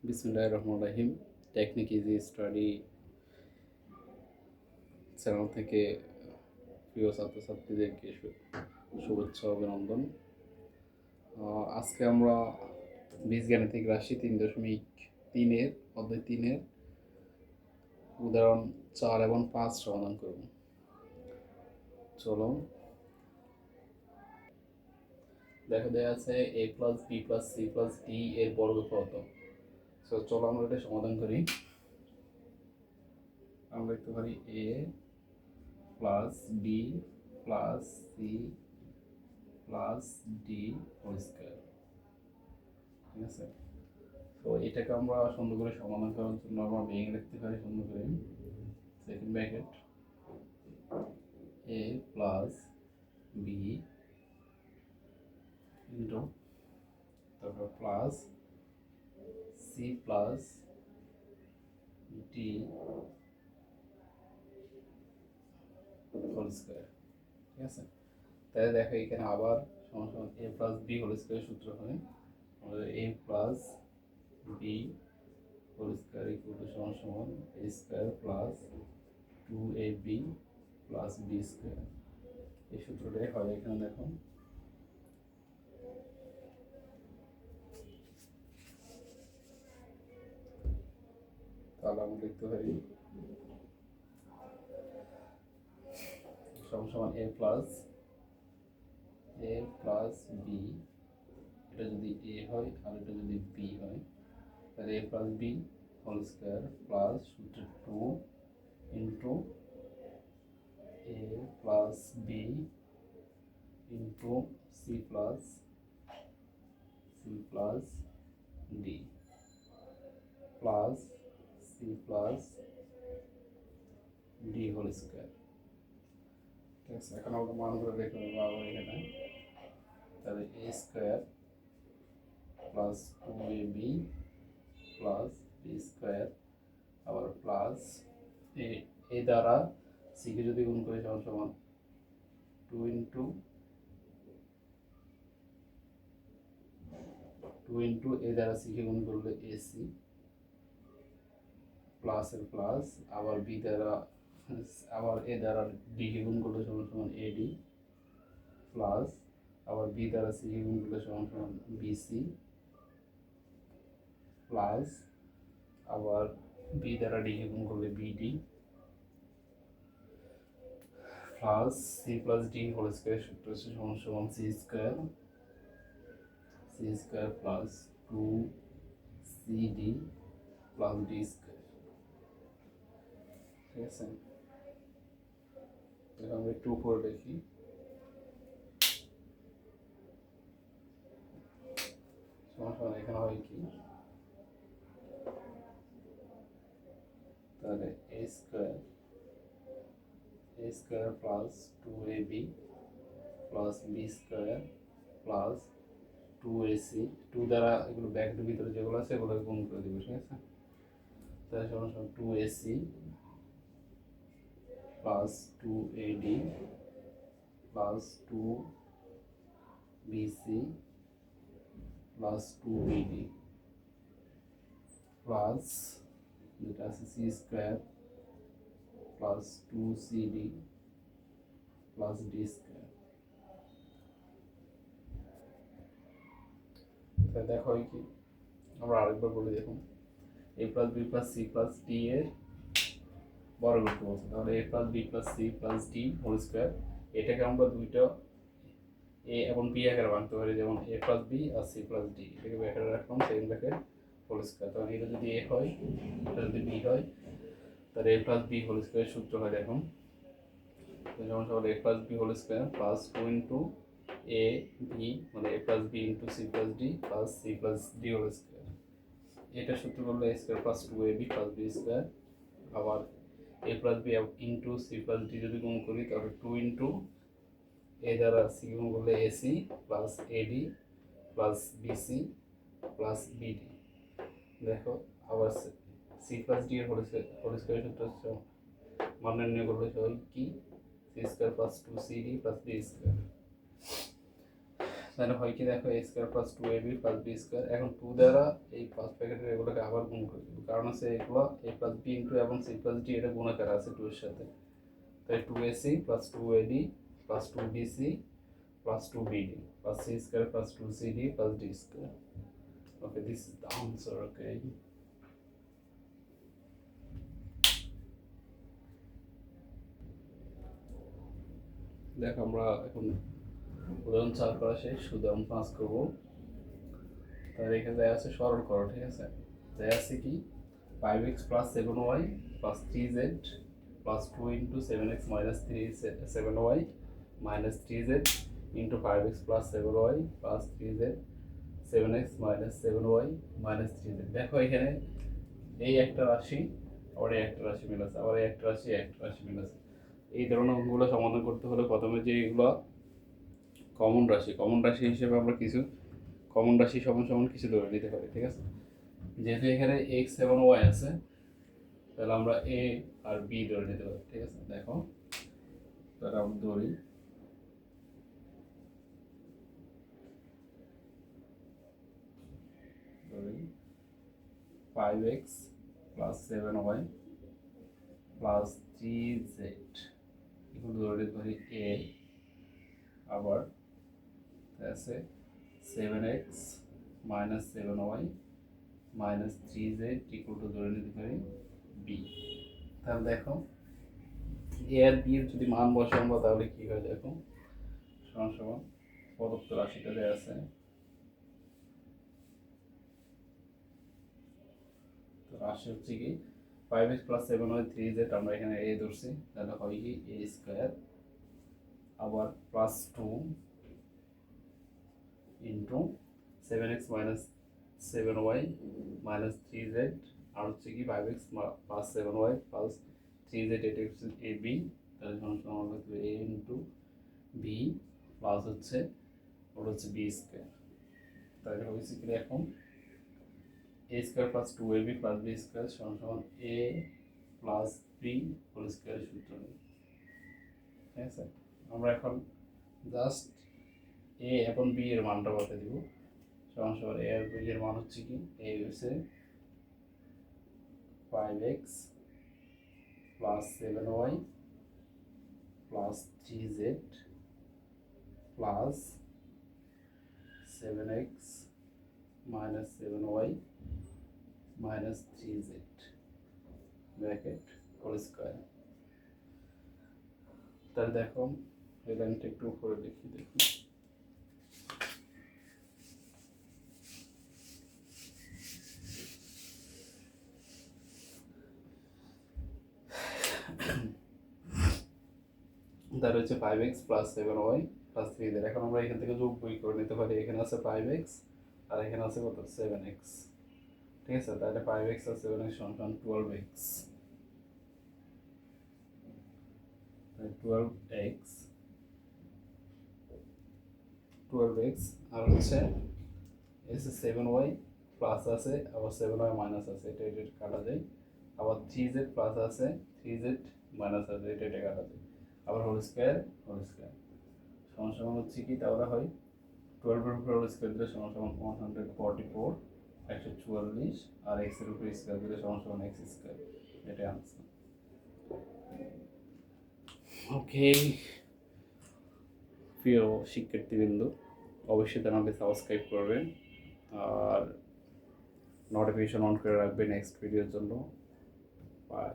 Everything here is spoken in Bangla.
বিসমিল্লাহির রহমানির রহিম। টেকনিক ইজি স্টাডি চ্যানেল থেকে প্রিয় ছাত্রছাত্রীদেরকে শুভেচ্ছা অভিনন্দন। আজকে আমরা বীজগাণিতিক রাশি 3.3-এর অধ্যায় 3-এর উদাহরণ 4 এবং 5 সমাধান করব। চলো, দেখা দেওয়া আছে a plus b plus c plus d এর বর্গ কত। চলো আমরা এটা সমাধান করি। আমরা লিখতে পারি a plus b plus c plus D whole square. ঠিক আছে, তো এটাকে আমরা সুন্দর করে সমাধান করার জন্য আমরা ভেঙে লিখতে পারি সুন্দর করে। Second bracket a plus b into তারপর plus C plus D whole square. ঠিক আছে, তাহলে দেখো এখানে আবার সমান a plus b whole square সূত্র হয় আমাদের a plus b whole square equal to সমান a square plus 2ab plus b square. এই সূত্রটাই হয় এখানে। দেখো তাহলে আমরা লিখতে পারি সমান এ প্লাস বি, এটা যদি এ হয় আর এটা যদি বি হয় তাহলে a plus b whole square plus two into a plus b into c plus d plus C plus D whole square. ঠিক আছে, এখন আমরা মানগুলো রেখে দেবো আবার এখানে। তাহলে a square plus 2ab plus b square আবার প্লাস এ দ্বারা সিকে যদি গুণ করি সমান সমান 2 ইন্টু এ দ্বারা সিকে গুণ করলে এসি প্লাস এর প্লাস আবার বি দ্বারা আবার এ দ্বারা ডি কে গুণ করলে সমান সমান এডি প্লাস আবার বি দ্বারা সি কে গুণ করলে সমান সমান বিসি প্লাস আবার বি দ্বারা ডি কে গুণ করলে BD plus C plus D whole square সূত্র হচ্ছে সমান সমান C square plus 2cd plus D square. ঠিক আছে, এখন আমরা একটু উপরে দেখি। সমান সমান এখানে হয় কি, তাহলে a square plus 2ab plus b square plus 2ac, 2 দ্বারা এগুলো ব্র্যাকেটের ভিতরে যেগুলো আছে এগুলো গুণ করে দিব। ঠিক আছে, তাহলে সমান সমান 2ac plus 2ad plus 2bc plus 2bd plus যেটা আছে c square plus 2cd plus D square. তাহলে দেখো কি, আমরা আরেকবার বলে দেখুন। A plus b plus C plus d এর বর্গ করতে বলছে, তাহলে a plus b plus C plus D whole square. এটাকে আমরা দুইটা এ এবং বি আকারে ভাঙতে পারি, যেমন এ প্লাস বি আর সি প্লাস ডি। এটাকে ব্র্যাকেটে রাখলাম, সেকেন্ড ব্র্যাকেট হোল স্কয়ার। তখন এটা যদি এ হয় এটা যদি বি হয় তাহলে a plus b whole square সূত্র হয় দেখুন যেমন সবার a plus b whole square plus 2 into a b মানে a plus b into c plus d plus C plus D whole square. এটা সূত্র করলে a square plus 2ab plus b square আবার a plus b into c plus d যদি গুণ করি তাহলে 2 ইন্টু এ দ্বারা সি গুণ করলে ac plus ad plus bc plus bd. দেখো আবার সি প্লাস ডি এর হোল স্কয়ার সূত্র হচ্ছে মান নির্ণয় করলে হয় কি, c square plus 2cd plus D square. তাহলে হয় কি দেখো, a square plus 2ab plus b square. এখন 2 দ্বারা এই ফার্স্ট ব্র্যাকেটের এগুলোকে আবার গুণ করে দেবো, কারণ আছে এগুলো a প্লাস b ইন্টু এবং c প্লাস d এটা গুণাকার আছে 2 এর সাথে। তাই 2ac plus 2ad plus 2bc plus 2bd plus c square plus 2cd plus d square. Okay, this is the answer. Okay. দেখো আমরা এখন উদাহরণ 4 করা শেষ, উদাহরণ 5 করব। তাহলে এখানে দেয়া আছে সরল করো, ঠিক আছে? দেয়া আছে কি 5x plus 7y plus 3z plus 2 into 7x minus 7y minus 3z into 5x plus 7y plus 3z 7x minus 7y minus 3z। দেখো এখানে এই একটা রাশি আবার এই একটা রাশি মিল আছে, আবার এই একটা রাশি মিল আছে। এই ধরনের অঙ্কগুলো সমাধান করতে হলে প্রথমে যে এগুলো কমন রাশি হিসেবে আমরা কিছু কমন রাশি সমান সমান কিছু ধরে নিতে পারি, ঠিক আছে? যেহেতু এখানে এক্স এবং ওয়াই আছে, তাহলে আমরা এ আর বি ধরে নিতে পারি, ঠিক আছে? দেখো তাহলে আমরা ধরি 5x plus 7y plus 3z এগুলো ধরে নিতে পারি এ, আবার আছে 7x minus 7y minus 3z equal to ধরে নিতে পারি b। তাহলে দেখো এ আর বি এর যদি মান বসাবো তাহলে কি হয় দেখো, সমান সমান প্রদত্ত রাশিটা দেওয়া আছে, তো রাশি হচ্ছে কি 5x plus 7y 3z আমরা এখানে a ধরছি, তাহলে হয় কি a স্কয়ার আবার plus 2 into 7x minus 7y minus 3z আর হচ্ছে কি 5x plus 7y plus 3z এটা হচ্ছে ab, তাহলে সমান সমান হবে a ইন্টু b প্লাস হচ্ছে ওটা হচ্ছে b স্কয়ার। তাহলে হয়েছে কি এখন a square plus 2ab plus b square সমান সমান a plus b whole square সূত্র নেই, ঠিক আছে? আমরা এখন জাস্ট a এবং b এর মানটা বলতে দিব, সমান সমান a আর b এর মান হচ্ছে কি a হচ্ছে 5x plus 7y plus 3z plus 7x minus 7y minus 3z bracket whole square। তাহলে দেখো এই লাইনটা একটু উপরে লিখি, দেখো তার হচ্ছে 5x plus 7y plus 3z। এখন আমরা এখান থেকে যোগ বই করে নিতে পারি, এখানে আছে 5x আর এখানে আছে কত 7x, ঠিক আছে? তাহলে 5x আর 7x সমান 12x, 12x আর হচ্ছে এসে 7y প্লাস আছে আবার 7y মাইনাস আছে, এটা এটা কাটা যায়, আবার 3z প্লাস আছে 3z মাইনাস আছে, এটা এটা কাটা যায়, আবার হোল স্কয়ার সমান সমান হচ্ছে কি তাহলে হয় 12 এর উপর হোল স্কয়ার দিলে সমান সমান 144 144 আর x এর উপর স্কয়ার দিলে সমান সমান x স্কয়ার, এটা आंसर। ওকে প্রিয় শিক্ষার্থীবৃন্দ, অবশ্যই চ্যানেলটি সাবস্ক্রাইব করবেন আর নোটিফিকেশন অন করে রাখবেন নেক্সট ভিডিওর জন্য। বাই।